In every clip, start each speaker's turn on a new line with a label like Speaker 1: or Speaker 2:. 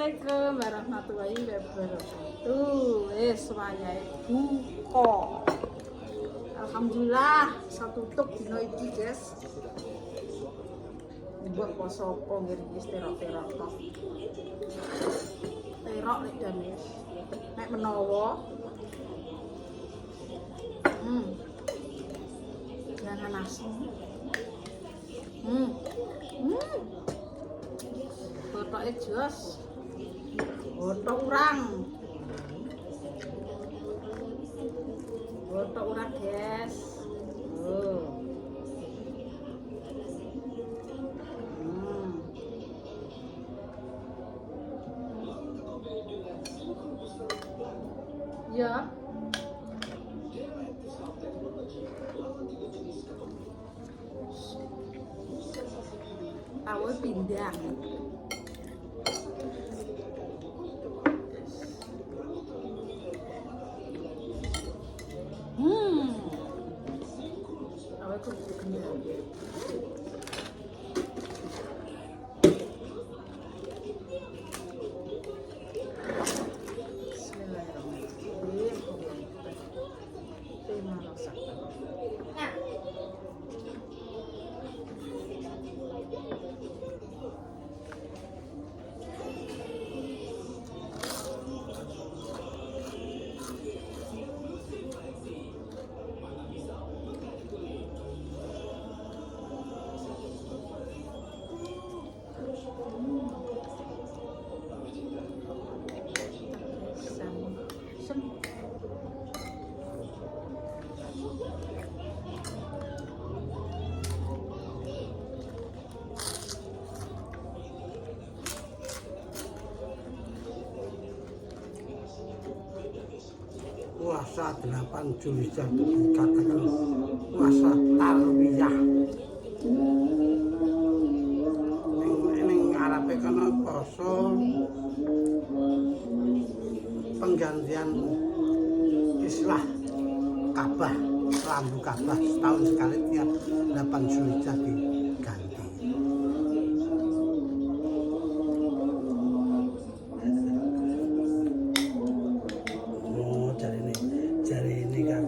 Speaker 1: Assalamualaikum warahmatullahi wabarakatuh. Semuanya buka. Alhamdulillah satutup dino iki, guys. Mbok poso apa ngene iki terok-terok kok. Terok nek dene. Nek menawa jangan nasi. Botoke jos. Botok urang. Botok urang, guys. Ya. Tahu pindang. Tahu itu pindang.
Speaker 2: Puasa 8 Zulhijjah dikatakan puasa talwiyah. Ning ngarepe kana poso penggantian islah Ka'bah, lampu Ka'bah setahun sekali tiap 8 Zulhijjah diganti. Jari ini kan.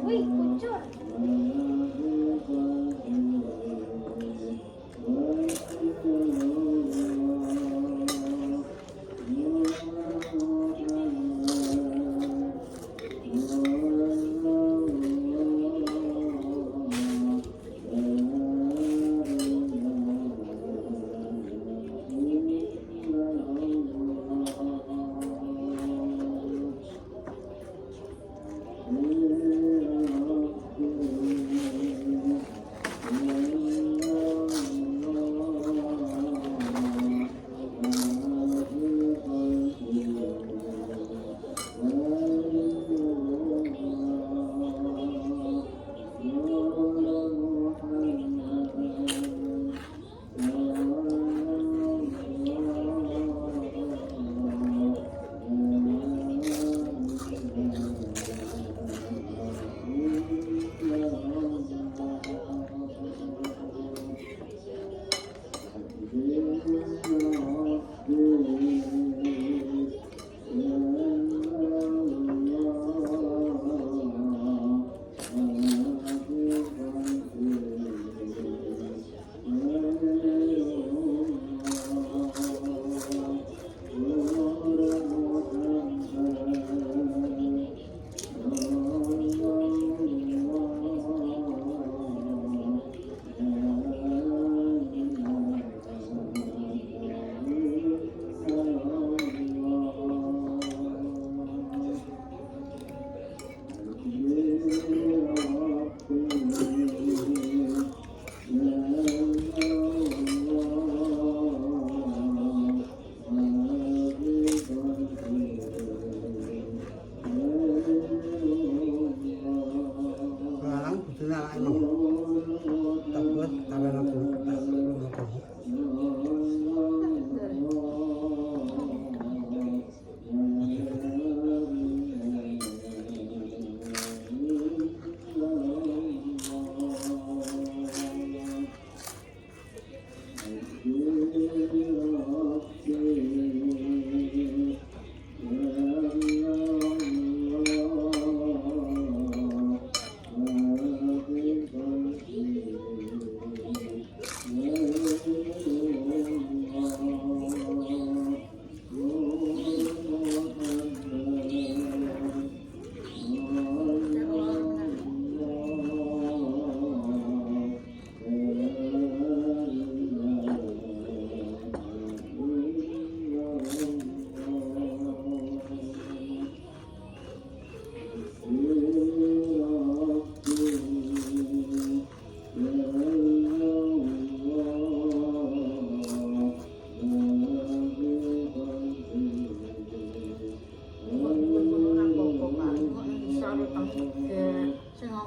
Speaker 3: Wih, kucur.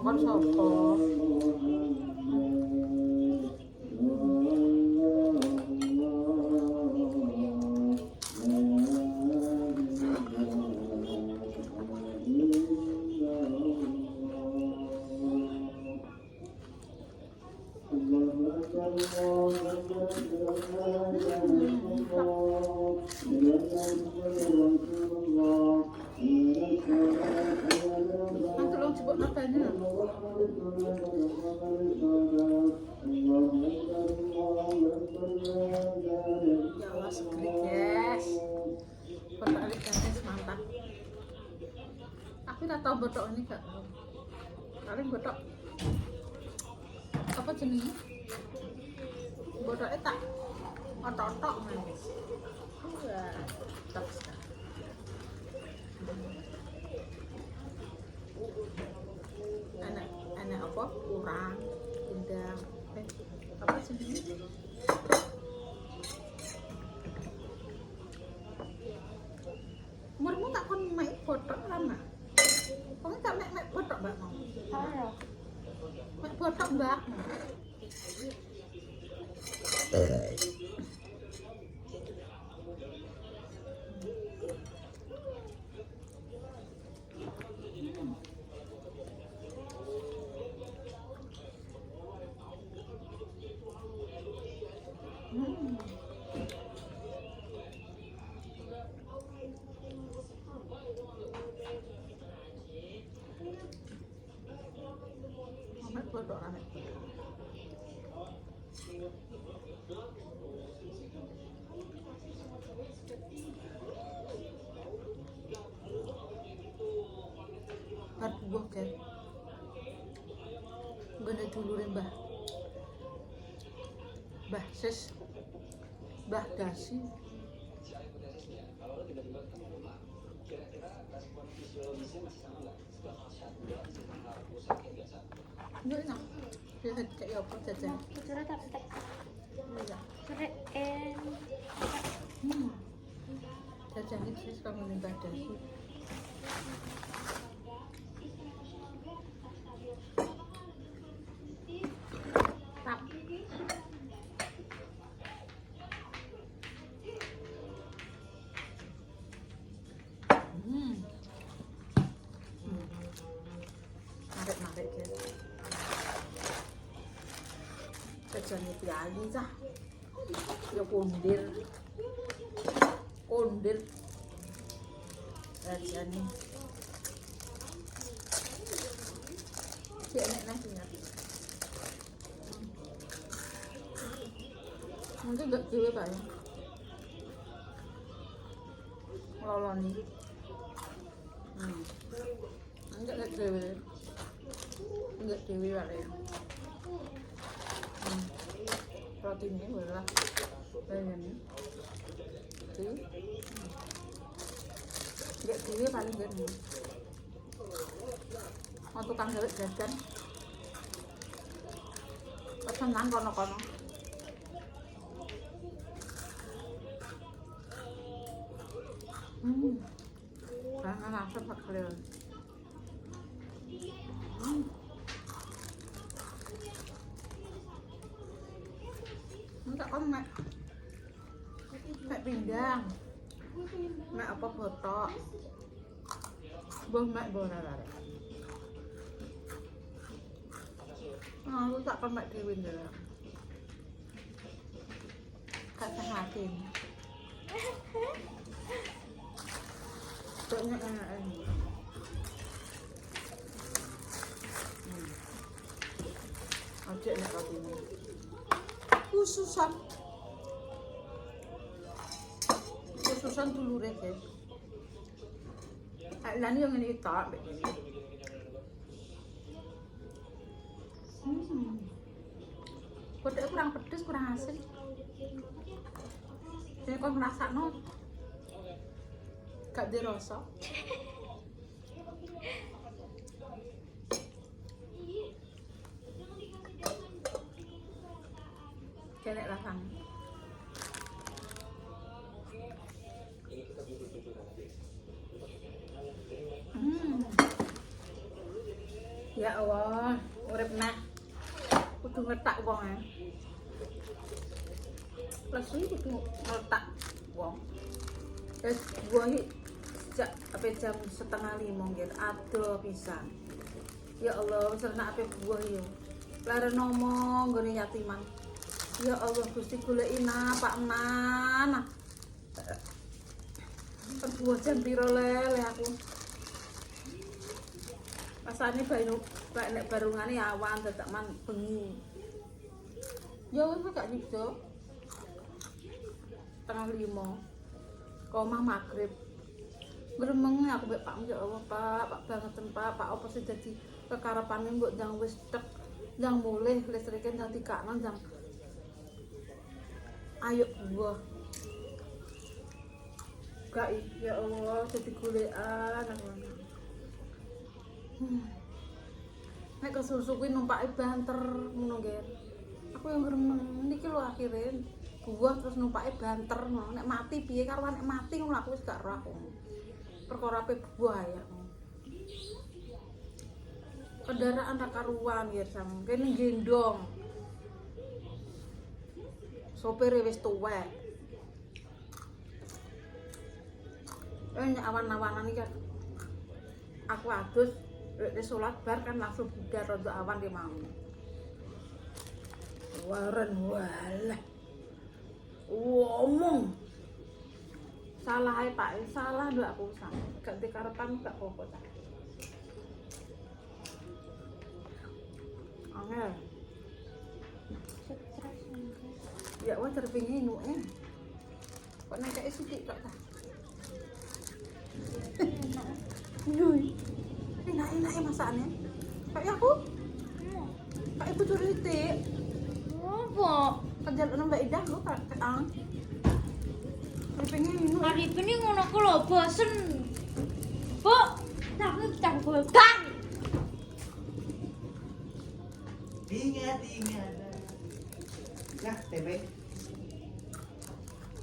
Speaker 1: kon sapa? Ang tulong cibok na niya. Ya Allah, segeri guys. Botok alit guys, mantap. Aku tak tahu botok ini gak tahu. Paling botok apa jenis? Botoknya tak otok-otok guys. Wah, mantap sekali. Anak apa? Kurang, pindang. Apa jenis? Umurmu tak kon mek botok lama. Kamu tak mek botok mbak mau?
Speaker 3: Halo.
Speaker 1: Mek botok mbak. Mek botok ame. Buah kan gede dulurin bah sis bah dasi ini enak dia kayak apa jajan
Speaker 3: Kucurnya tak setek.
Speaker 1: iya
Speaker 3: Keren.
Speaker 1: jajan ini sis kamu minta dasi tap narik ya jajannya piali cah ya kondir jajannya si enak nasinya mungkin gak dewe pak ya ngeloloni enggak dewe pak ya proteinnya berapa banyak sih enggak dewe paling gede mau tukang gawe jajan pesenan kono-kono karena langsung pak kalian enggak kan mek pindang mek apa botok boh mek bola lare aku tak kan mek dewe ndelok gak sehatin Toknya enak ini. Aja enak katanya. Khususan dulu rek. Lani yang ini tak. Kodoknya kurang pedes, kurang asin. Jadi kau ngerasakno gak dirasa. Kelek rasanya. Ya Ya Allah, urip nek kudu ngetak wong ae. Lesu kudu ngetak wong. Wis gua iki sejak ape jam 4:30 nggih ado pisan. Ya Allah, wis renak ape gua yo. Lare ngomong nggone yatiman. Ya Allah Gusti goleki Pak Nan. Perbuah jam piro lele aku. Rasane nek barungane awan dadak man bengi. Ya wis gak nyida. 4:30. Komah magrib. Gremeng aku mbek Pak ya Allah Pak banget Pak apa sih dadi kekarepane mbok ndang wis tek ndang mulih listrike ndang dikakno ndang ayo buah. Gak ya Allah jadi golekan aku. Nek kesusu kuwi numpake banter ngono nggih. Aku yang gremeng niki lho akhire buah terus numpake banter ngono. Nek mati piye karo nek mati ngono aku wis gak roh aku. Perkara pe buah ya. Kendaraan ra karuan ya sam. Kene gendong. Sopire wis tuwek. Awan-awanan iki aku adus lek salat bar kan langsung budar rada awan ki mau. Waren walah. Ngomong. Salah ae Pak, salah lho aku usah. Gak dikarepan gak apa-apa ta. Angel.
Speaker 3: Stres enggak.
Speaker 1: Ya wah terpingin nuke. Kok nek kaya sithik kok ta. Yui. Enak-enak masakane. Kayak aku. Kayak ibu curitik.
Speaker 3: Apa?
Speaker 1: Kejalane Mbak Idah lho Kak Ang. Pengen minum.
Speaker 3: Mari ini ngono ku lho bosen. Bu, tapi tak bang.
Speaker 2: Ingat. Nah, tempe.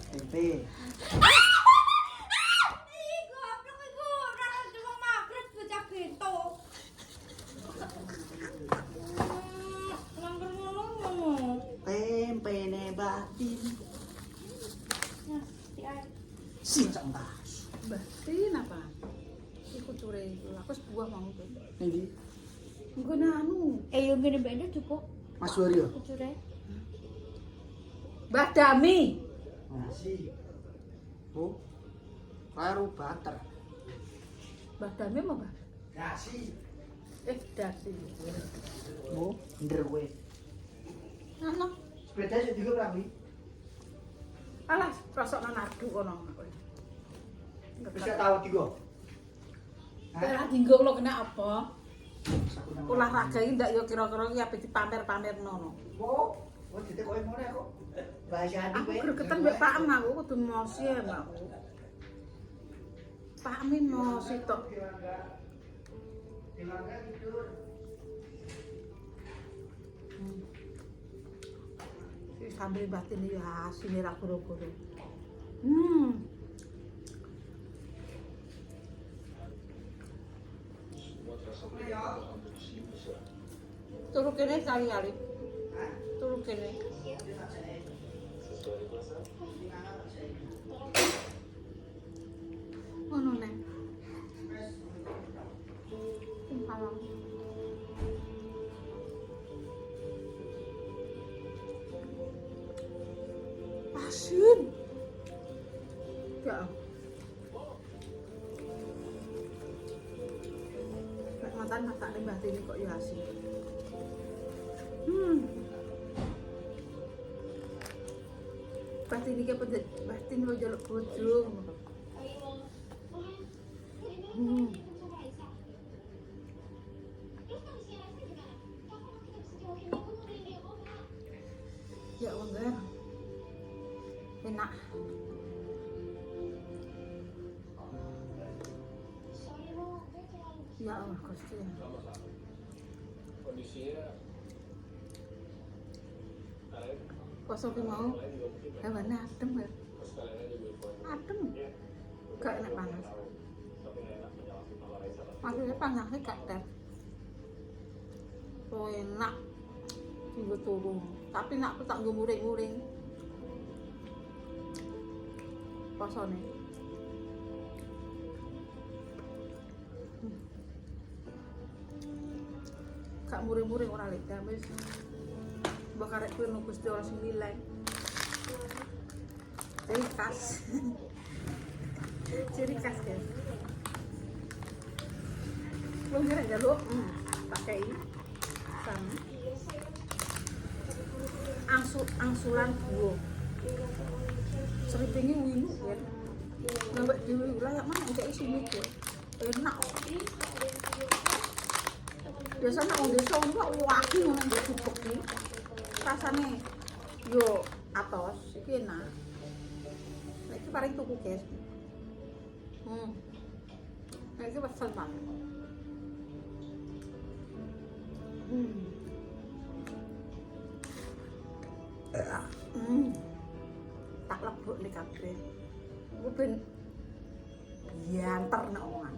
Speaker 2: Tempe. Tempe ne batin. Sincang tas.
Speaker 1: Batin apa? Iku cure iku. Aku sebuah mau tuh.
Speaker 2: Ini
Speaker 1: Engko anu.
Speaker 3: Yang gini beda cukup.
Speaker 2: Mas Waryo.
Speaker 3: Kucure.
Speaker 1: Mbah Dami.
Speaker 2: Nasi. Bu. Karo butter.
Speaker 1: Mbah Dami apa, Mbah?
Speaker 2: Nasi.
Speaker 1: Dasi.
Speaker 2: Bu, nderwe.
Speaker 1: Ana.
Speaker 2: Sepeda sing digo rawi.
Speaker 1: Alah, rasokno nadu kono.
Speaker 2: Bisa tahu tigo.
Speaker 1: Ora dinggo lo kena apa? Olahraga iki ndak yo kira-kira iki ape dipamer-pamerno no.
Speaker 2: Oh, dite koyo ngono kok. Bahasa adi
Speaker 1: Aku
Speaker 2: kowe.
Speaker 1: gregetan mbek Pak Em aku kudu mosi ya, Mbak. Pak Em mosi tok. Si sambil batin ya asine ra goro-goro. Turu kene kali-kali. Turu kene. Ngono nek. Salam. Asin. Ya. Nek mantan masakne Mbah Tini kok ya asin. Pasti ini kayak pasti lo jaluk bojo. Ya Allah, enak. Ya Allah, Gusti. Kosong mau hewannya adem ya. Adem. Gak enak panas. Maksudnya panasnya gak ter. So enak. Tinggal turun. Tapi nak aku tak nggo muring-muring. Rasane. Kak muring-muring ora lek wis. Mbok karek kuwi nang Gusti ora sing nilai. Jadi khas. Ciri khas guys. Lo kira jaluk pakai sama angsuran buah. Seripingi winu kan. Nambah dhewe ora yak mana kayak sini tuh. Enak. Biasanya orang desa enggak waki ngono ndek cupuk iki. Rasane yo atos iki enak. Nek iki paling tuku guys. Nek iki pesel banget. Tak lebok nih kabeh. Aku ben bianter nek omongan.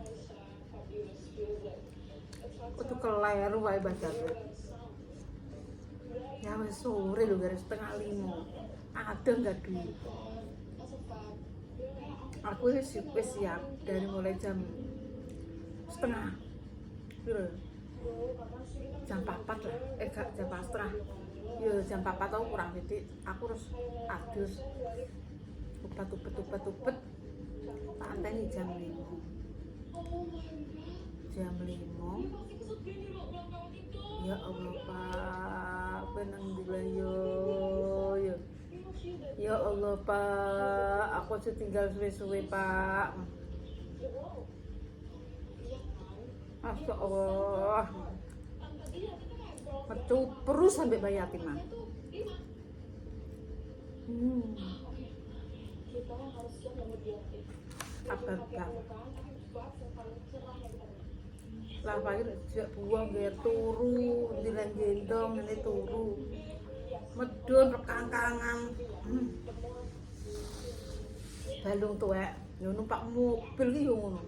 Speaker 1: Kudu keleru wae badane. Ya wis sore lho garis 4:30. Ada enggak duit? Aku wis siap dari mulai jam 3:30. Piro? Jam 4 lah. Gak jam 4:30. Ya jam 4 tau kurang titik. Aku harus adus. Upet. Tak anteni jam 5. Jam 5. Ya Allah Pak, benang dulu yo. Ya Allah Pak, aku tinggal suwe-suwe Pak. Masya Allah. Metu perus sampai bayi yatimah. Apa lah pagi sejak buang biar turu dilan gendong ini turu medun rekang-kangan balung tuwek yo numpak mobil ki yo ngono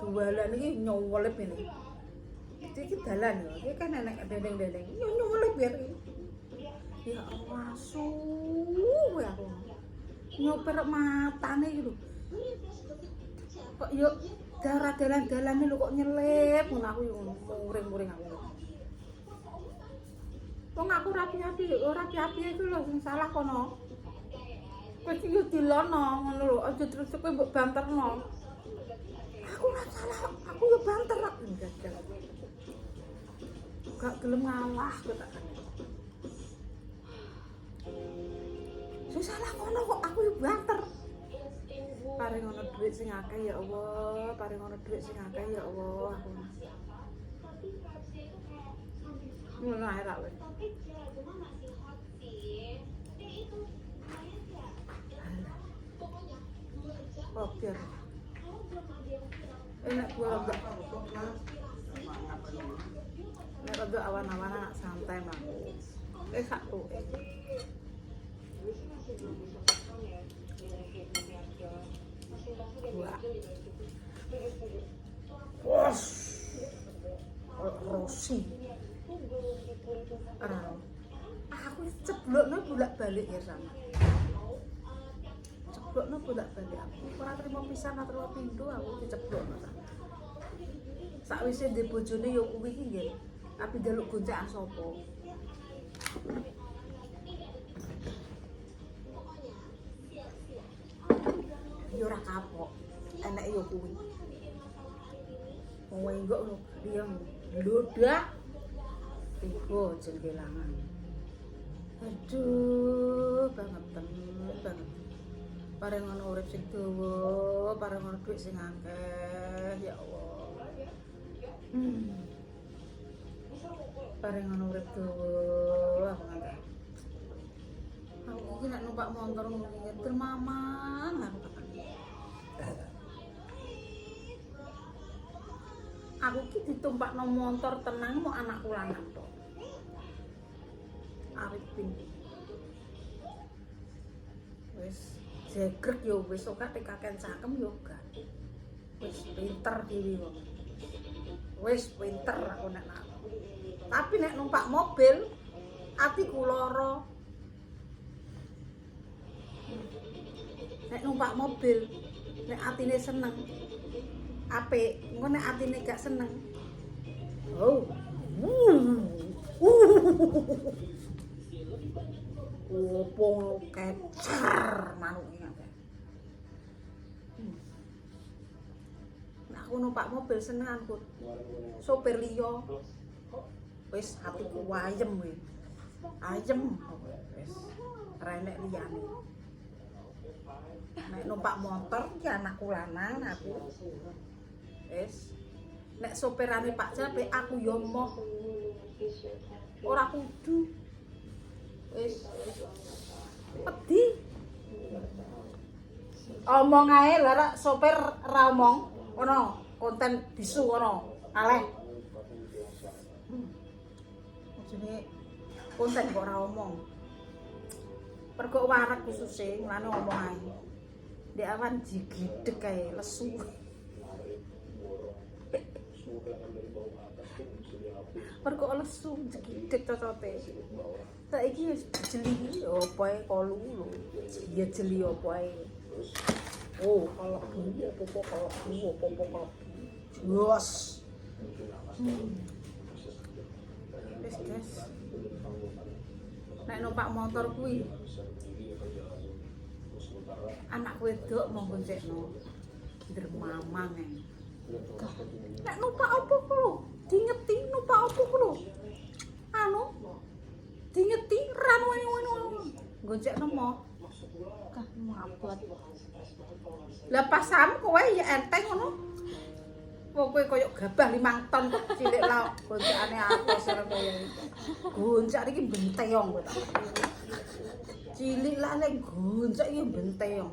Speaker 1: dualan iki nyolep ini iki dalan yo iki kan enek dendeng-dendeng yo nyolep biar ya Allah suwe aku nyoper matane iki lho kok yo darah dalan-dalane lho kok nyelip ngono aku yo muring-muring aku. Wong aku rapi-rapi, ora rapi-rapi iku lho sing salah kono. Wis yo dilono ngono lho, aja terus kowe mbok banterno. Aku ora salah, aku yo banter kok. Gak gelem ngalah kok tak. Sing salah kono kok aku yo banter. Paring ono duit sing akeh ya Allah, paring ono duit sing akeh ya Allah. Ngono ae ra wis. Oh, biar. Enak gua enggak. Nek rada awan-awan anak santai mah. Satu. Wos. Rosi. Aku ceblokno bolak-balik ya sama. Ceblokno bolak-balik aku. Ora trimo pisan atau trimo pindho aku diceblokno sama. Sakwise ndek bojone ya kuwi iki nggih. Tapi njaluk goncakan sapa? Ya ora kapok. Enak ya kuwi. Wong enggak lho, dia mlodak. Iku jengkelangan. Aduh, banget. Pareng ono urip sing dawa, pareng ono dhuwit sing akeh, ya Allah. Pareng ono urip dawa, aku iki nek numpak motor ngene termamang aku tekan. Aku ki ditumpakno motor tenang mau anakku lanang to. Arifin. Wis jegrek yo wis kok tekaken cakem yo gak. Wis pinter dhewe wong. Wis pinter aku nek Tapi nek numpak mobil atiku lara. Nek numpak mobil nek atine seneng apik, engko nek atine gak seneng. Oh. Opo kecer manuke akeh. Nek aku numpak mobil senengan Put. Sopir liya wis atiku ayem wis. Ayem wis ora enek liyane. Nek numpak motor ki anakku lanang aku. Wis. Nek sopirane Pak Jabe aku yo moh. Ora kudu. Wis. Pedhi. Omong ae lara sopir ra omong. Ono konten bisu ono. Aleh. Jenenge konten kok ora omong. Pergo warak kususe ngene omong ae. Dek awan digidhek kae lesu. Pergo lesu digidhek cocote. Saiki wis jeli opo ae kolu lho. Ya jeli opo ae. Oh, kalau opo kalau. Wes. Wis, guys. Nek numpak motor kuwi anak wedok mau goncekno dermamang ae. Nek numpak opo ku lho? Dingeti numpak opo ku lho? Anu dingeti ran wene-wene. Goncekno mo. Kah mabot. Lah pasam kowe ya enteng ngono. Wong kowe koyo gabah 5 ton kok cilik lah goncekane apa sira koyo. Goncak iki benteong kowe. Cilik lah nek goncak iki benteong.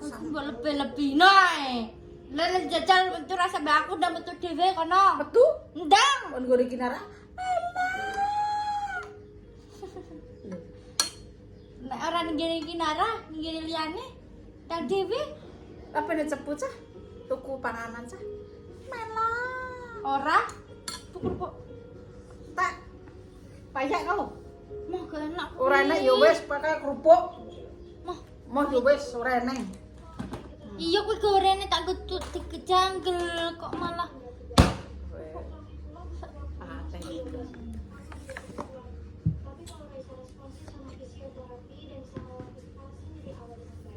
Speaker 3: Aku mbok lebih-lebih nae. Lele jajal metu rasa mbak aku ndak metu dhewe kono.
Speaker 1: Metu?
Speaker 3: Ndang.
Speaker 1: Kon gore kinara.
Speaker 3: Nek ora ning ngene iki Nara, ning ngene liyane tak dhewe
Speaker 1: Apa nek ceput cah? Tuku panganan cah. Mela.
Speaker 3: ora. Tukur kok.
Speaker 1: Tak payak kau.
Speaker 3: Mau gak enak.
Speaker 1: Ora enak ya wis pakai kerupuk.
Speaker 3: Mau
Speaker 1: Ya wis ora enak.
Speaker 3: iya kuwi gorene tak getut dikejanggel kok malah.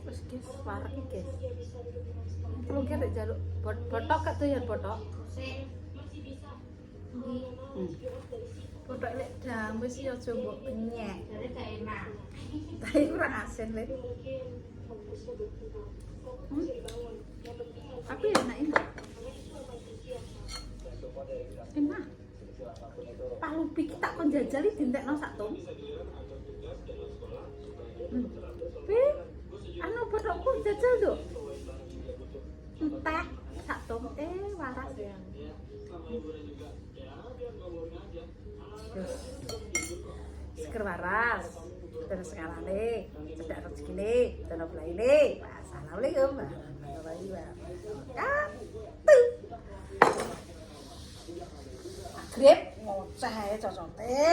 Speaker 1: Wis guys, parek iki guys. Lu kira jaluk botok gak doyan botok? Botok lek dam wis ya aja mbok kenyek. Tapi kurang asin lek. Tapi enak ini. Enak. Palupi ki tak kon jajali dintekno sak tom. Anu botokku jajal lho. Entek sak tom waras ya. Seker waras. Terus sekarane cedak rezekine, terus belaine. Assalamualaikum warahmatullahi wabarakatuh. Grip ngoceh cocote.